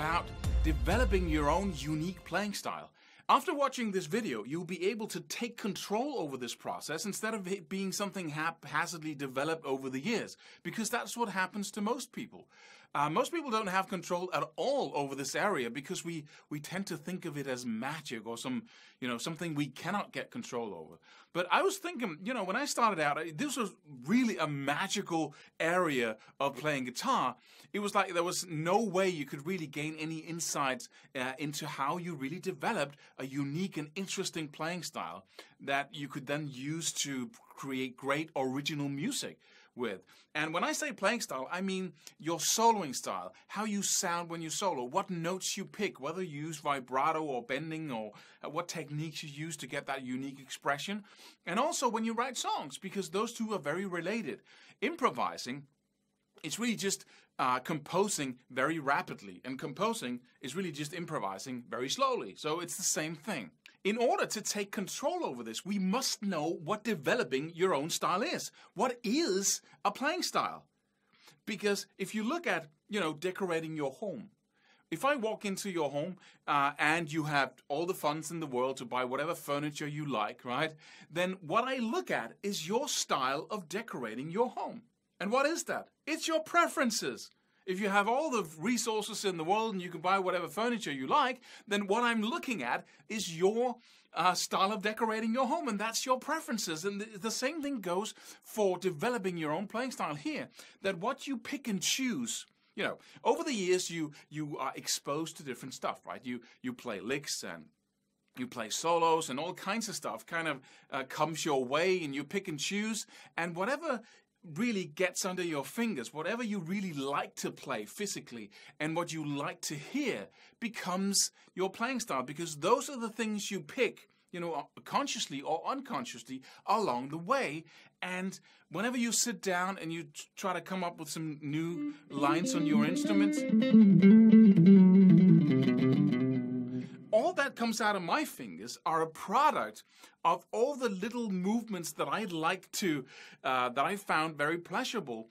about developing your own unique playing style. After watching this video, you'll be able to take control over this process instead of it being something haphazardly developed over the years, because that's what happens to most people. Most people don't have control at all over this area because we tend to think of it as magic or something we cannot get control over. But I was thinking, when I started out, this was really a magical area of playing guitar. It was like there was no way you could really gain any insights into how you really developed a unique and interesting playing style that you could then use to create great original music with. And when I say playing style, I mean your soloing style, how you sound when you solo, what notes you pick, whether you use vibrato or bending, or what techniques you use to get that unique expression. And also when you write songs, because those two are very related. Improvising, it's really just composing very rapidly, and composing is really just improvising very slowly. So it's the same thing. In order to take control over this, we must know what developing your own style is. What is a playing style? Because if you look at, decorating your home, if I walk into your home and you have all the funds in the world to buy whatever furniture you like, right? Then what I look at is your style of decorating your home. And what is that? It's your preferences. If you have all the resources in the world and you can buy whatever furniture you like, then what I'm looking at is your style of decorating your home, and that's your preferences. And the same thing goes for developing your own playing style here, that what you pick and choose, over the years you are exposed to different stuff, right? You play licks and you play solos and all kinds of stuff kind of comes your way, and you pick and choose, and whatever really gets under your fingers, whatever you really like to play physically and what you like to hear becomes your playing style, because those are the things you pick, consciously or unconsciously along the way. And whenever you sit down and you try to come up with some new lines on your instruments, all that comes out of my fingers are a product of all the little movements that I like to, that I found very pleasurable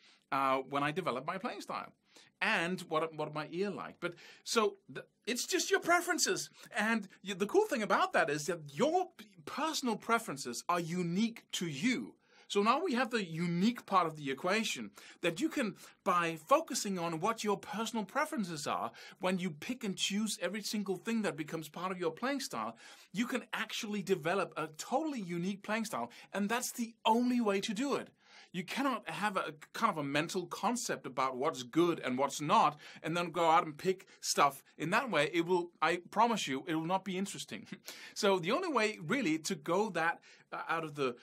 when I developed my playing style, and what my ear liked. But so it's just your preferences, and the cool thing about that is that your personal preferences are unique to you. So now we have the unique part of the equation, that you can, by focusing on what your personal preferences are, when you pick and choose every single thing that becomes part of your playing style, you can actually develop a totally unique playing style, and that's the only way to do it. You cannot have a kind of a mental concept about what's good and what's not, and then go out and pick stuff in that way. It will, I promise you, it will not be interesting. So the only way really to go that out of the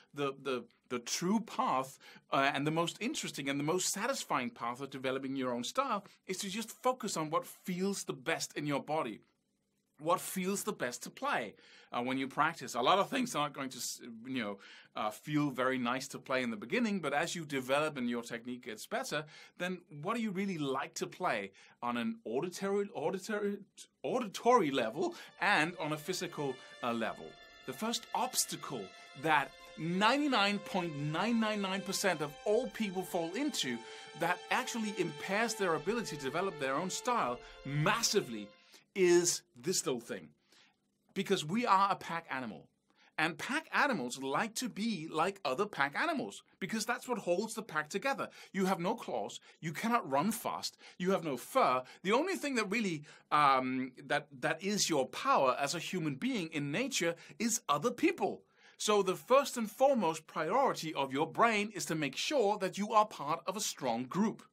true path and the most interesting and the most satisfying path of developing your own style is to just focus on what feels the best in your body. What feels the best to play when you practice. A lot of things are not going to, feel very nice to play in the beginning, but as you develop and your technique gets better, then what do you really like to play on an auditory level and on a physical level? The first obstacle that 99.999% of all people fall into, that actually impairs their ability to develop their own style massively, is this little thing. Because we are a pack animal. And pack animals like to be like other pack animals, because that's what holds the pack together. You have no claws, you cannot run fast, you have no fur. The only thing that really, that is your power as a human being in nature is other people. So the first and foremost priority of your brain is to make sure that you are part of a strong group.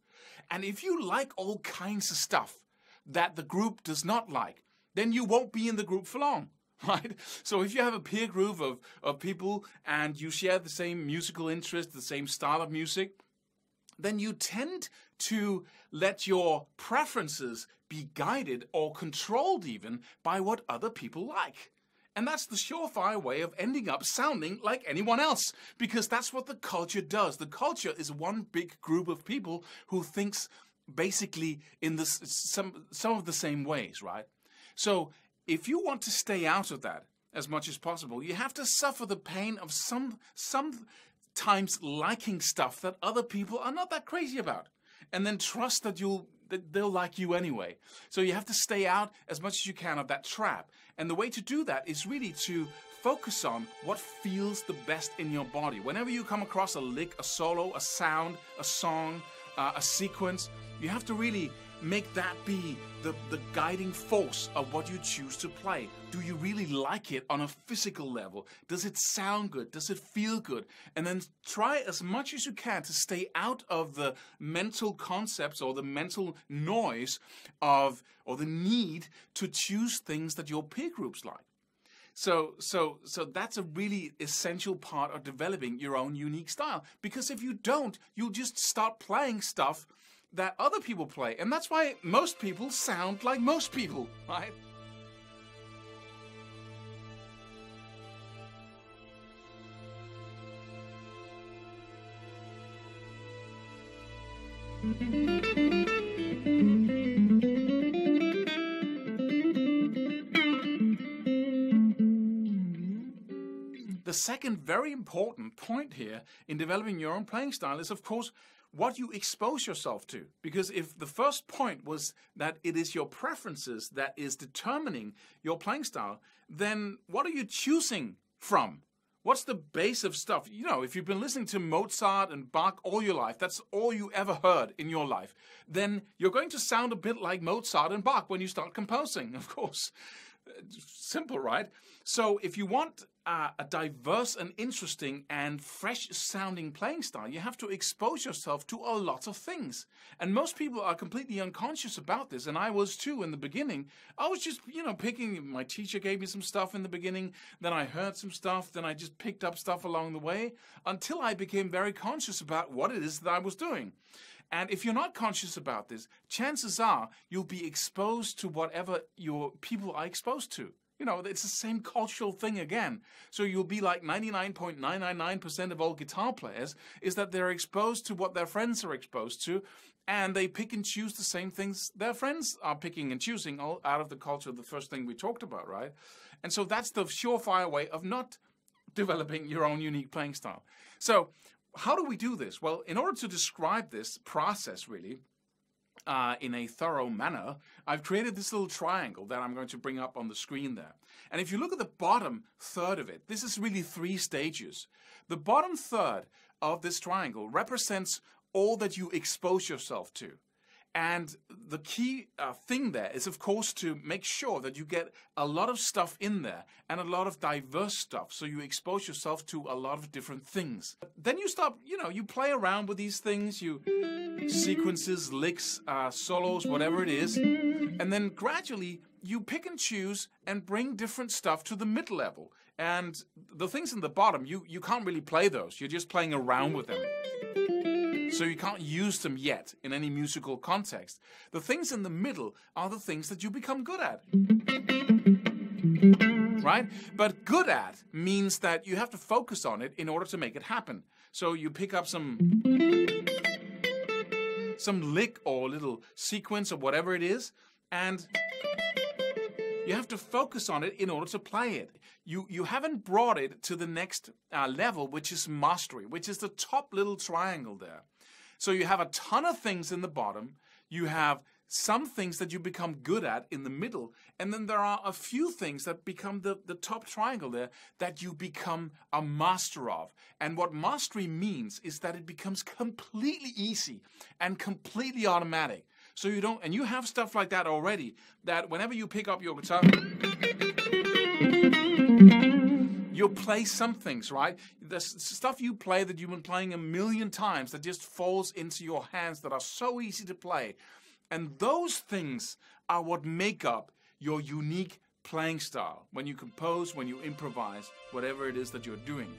And if you like all kinds of stuff that the group does not like, then you won't be in the group for long, right? So if you have a peer group of people and you share the same musical interest, the same style of music, then you tend to let your preferences be guided or controlled even by what other people like. And that's the surefire way of ending up sounding like anyone else, because that's what the culture does. The culture is one big group of people who thinks basically in some of the same ways, right? So if you want to stay out of that as much as possible, you have to suffer the pain of sometimes liking stuff that other people are not that crazy about, and then trust that you'll they'll like you anyway. So you have to stay out as much as you can of that trap. And the way to do that is really to focus on what feels the best in your body. Whenever you come across a lick, a solo, a sound, a song, a sequence, you have to really make that be the guiding force of what you choose to play. Do you really like it on a physical level? Does it sound good? Does it feel good? And then try as much as you can to stay out of the mental concepts or the mental noise of, or the need to choose things that your peer groups like. So that's a really essential part of developing your own unique style. Because if you don't, you'll just start playing stuff that other people play. And that's why most people sound like most people, right? The second very important point here in developing your own playing style is, of course, what you expose yourself to. Because if the first point was that it is your preferences that is determining your playing style, then what are you choosing from? What's the base of stuff? You know, if you've been listening to Mozart and Bach all your life, that's all you ever heard in your life, then you're going to sound a bit like Mozart and Bach when you start composing, of course. Simple, right? So if you want a diverse and interesting and fresh sounding playing style, you have to expose yourself to a lot of things. And most people are completely unconscious about this, and I was too in the beginning. I was just, picking, my teacher gave me some stuff in the beginning, then I heard some stuff, then I just picked up stuff along the way, until I became very conscious about what it is that I was doing. And if you're not conscious about this, chances are you'll be exposed to whatever your people are exposed to. It's the same cultural thing again. So you'll be like 99.999% of all guitar players is that they're exposed to what their friends are exposed to, and they pick and choose the same things their friends are picking and choosing all out of the culture, the first thing we talked about, right? And so that's the surefire way of not developing your own unique playing style. So how do we do this? Well, in order to describe this process, really, in a thorough manner, I've created this little triangle that I'm going to bring up on the screen there. And if you look at the bottom third of it, this is really 3 stages. The bottom third of this triangle represents all that you expose yourself to. And the key thing there is, of course, to make sure that you get a lot of stuff in there and a lot of diverse stuff. So you expose yourself to a lot of different things. Then you start, you play around with these things, sequences, licks, solos, whatever it is. And then gradually you pick and choose and bring different stuff to the mid level. And the things in the bottom, you can't really play those. You're just playing around with them. So you can't use them yet in any musical context. The things in the middle are the things that you become good at. Right? But good at means that you have to focus on it in order to make it happen. So you pick up some lick or little sequence or whatever it is, and you have to focus on it in order to play it. You haven't brought it to the next level, which is mastery, which is the top little triangle there. So you have a ton of things in the bottom, you have some things that you become good at in the middle, and then there are a few things that become the top triangle there that you become a master of. And what mastery means is that it becomes completely easy and completely automatic. So you don't, and you have stuff like that already, that whenever you pick up your guitar, you'll play some things, right? The stuff you play that you've been playing a million times that just falls into your hands that are so easy to play. And those things are what make up your unique playing style when you compose, when you improvise, whatever it is that you're doing.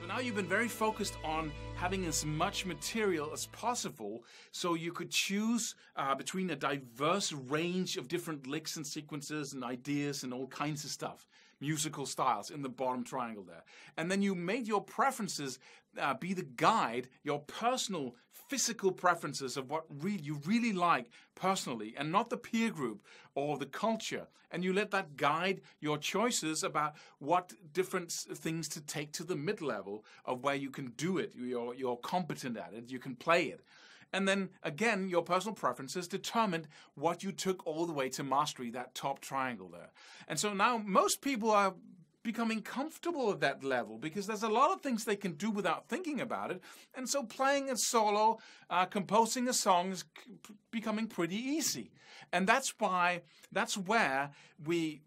Now you've been very focused on having as much material as possible so you could choose between a diverse range of different licks and sequences and ideas and all kinds of stuff. musical styles in the bottom triangle there. And then you made your preferences be the guide, your personal physical preferences of what you really like personally, and not the peer group or the culture. And you let that guide your choices about what different things to take to the mid-level of where you can do it, you're competent at it, you can play it. And then, again, your personal preferences determined what you took all the way to mastery, that top triangle there. And so now most people are becoming comfortable at that level because there's a lot of things they can do without thinking about it. And so playing a solo, composing a song is becoming pretty easy. And that's why we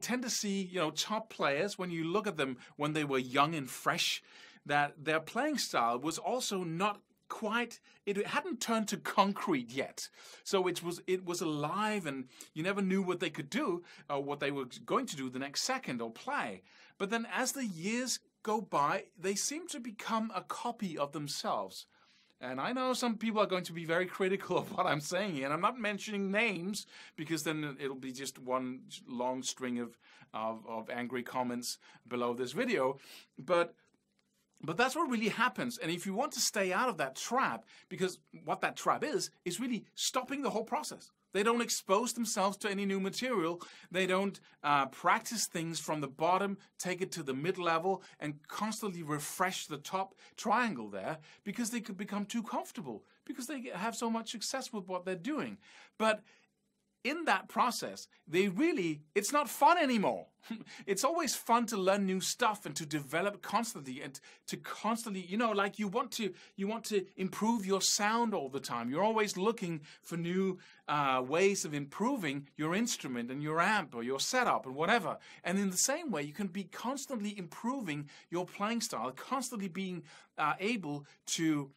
tend to see, top players, when you look at them when they were young and fresh, that their playing style was also not quite, it hadn't turned to concrete yet. So it was alive, and you never knew what they could do or what they were going to do the next second or play. But then as the years go by, they seem to become a copy of themselves. And I know some people are going to be very critical of what I'm saying here, and I'm not mentioning names because then it'll be just one long string of angry comments below this video. But that's what really happens. And if you want to stay out of that trap, because what that trap is really stopping the whole process. They don't expose themselves to any new material. They don't practice things from the bottom, take it to the mid-level, and constantly refresh the top triangle there because they could become too comfortable because they have so much success with what they're doing. But in that process, it's not fun anymore. It's always fun to learn new stuff and to develop constantly and to constantly, like you want to improve your sound all the time. You're always looking for new ways of improving your instrument and your amp or your setup and whatever. And in the same way, you can be constantly improving your playing style, constantly being able to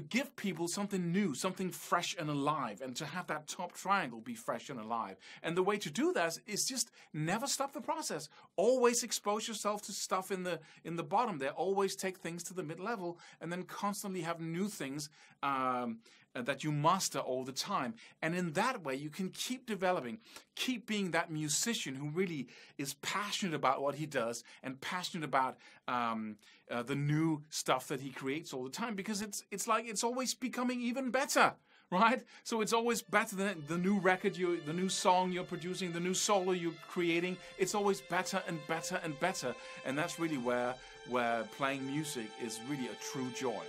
give people something new, something fresh and alive, and to have that top triangle be fresh and alive. And the way to do that is just never stop the process. Always expose yourself to stuff in the bottom there. Always take things to the mid-level, and then constantly have new things that you master all the time. And in that way, you can keep developing, keep being that musician who really is passionate about what he does and passionate about the new stuff that he creates all the time, because it's like it's always becoming even better, right? So it's always better than the new record, the new song you're producing, the new solo you're creating. It's always better and better and better. And that's really where playing music is really a true joy.